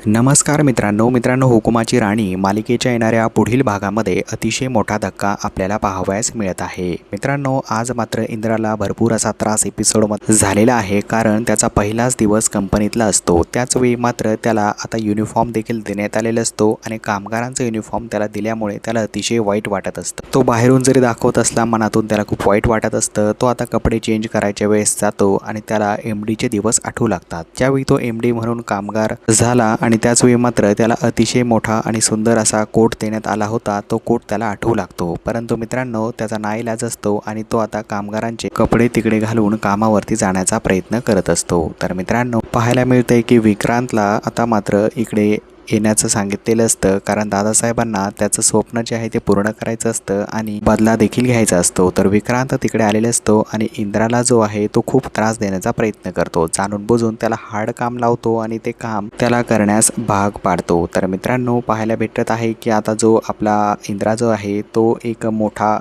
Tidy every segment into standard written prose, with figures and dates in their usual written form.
नमस्कार मित्रांनो हुकुमाची राणी मालिकेच्या येणाऱ्या पुढील भागामध्ये अतिशय मोठा धक्का आपल्याला पाहावयास मिळत आहे। मित्रांनो, आज मात्र इंद्राला भरपूर असा त्रास एपिसोडमध्ये झालेला आहे, कारण त्याचा पहिलाच दिवस कंपनीतला असतो। त्याच वेळी मात्र त्याला आता युनिफॉर्म देखील देण्यात आलेला असतो आणि कामगारांचा युनिफॉर्म त्याला दिल्यामुळे त्याला अतिशय वाईट वाटत असतं। तो बाहेरून जरी दाखवत असला, मनातून त्याला खूप वाईट वाटत असतं। तो आता कपडे चेंज करायच्या वेळेस जातो आणि त्याला एमडीचे दिवस आठवू लागतात। त्यावेळी तो एमडी म्हणून कामगार झाला आणि त्याच वेळी मात्र त्याला अतिशय मोठा आणि सुंदर असा कोट देण्यात आला होता। तो कोट त्याला आठवू लागतो, परंतु मित्रांनो त्याचा नाईलाज असतो आणि तो आता कामगारांचे कपडे तिकडे घालून कामावरती जाण्याचा प्रयत्न करत असतो। तर मित्रांनो, पाहायला मिळतंय की विक्रांतला आता मात्र इकडे येण्याचं सांगितलेलं असतं, कारण दादासाहेबांना त्याचं स्वप्न जे आहे ते पूर्ण करायचं असतं आणि बदला देखील घ्यायचा असतो। तर विक्रांत तिकडे आलेला असतो आणि इंद्राला जो आहे तो खूप त्रास देण्याचा प्रयत्न करतो। जाणून बुजून त्याला हार्ड काम लावतो आणि ते काम त्याला करण्यास भाग पाडतो। तर मित्रांनो, पाहायला भेटत आहे की आता जो आपला इंद्रा जो आहे तो एक मोठा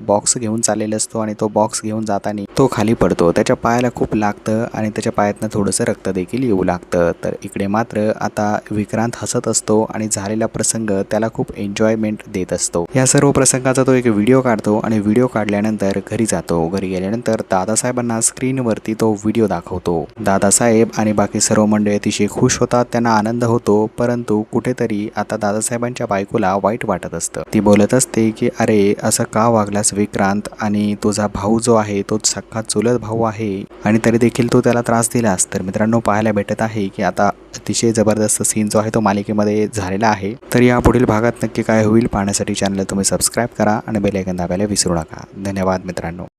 बॉक्स घेऊन चाललेला असतो आणि तो बॉक्स घेऊन जाताना तो खाली पडतो। त्याच्या पायाला खूप लागतं आणि त्याच्या पायातनं थोडंसं रक्त देखील येऊ लागतं। तर इकडे मात्र आता विक्रांत हसत असतो आणि झालेला प्रसंग त्याला खूप एन्जॉयमेंट देत असतो। या सर्व प्रसंगाचा तो एक व्हिडिओ काढतो आणि व्हिडिओ काढल्यानंतर घरी जातो। घरी गेल्यानंतर दादासाहेबांना स्क्रीनवरती तो व्हिडिओ दाखवतो। दादासाहेब आणि बाकी सर्व मंडळी अतिशय खुश होतात, त्यांना आनंद होतो, परंतु कुठेतरी आता दादासाहेबांच्या बायकोला वाईट वाटत असतं। ती बोलत असते की अरे, असं का वागलास विक्रांत, आणि तुझा भाऊ जो आहे तो सख्खा चुलत भाऊ आहे आणि तरी देखील तो त्याला त्रास दिलास। तर मित्रांनो, पाहायला भेटत आहे की आता अतिशय जबरदस्त सीन जो आहे तो मालिकेमध्ये झालेला आहे। तर या पुढील भागात नक्की काय होईल पाहण्यासाठी चॅनलला तुम्ही सबस्क्राईब करा आणि बेल आयकॉन दाबायला विसरू नका। धन्यवाद मित्रांनो।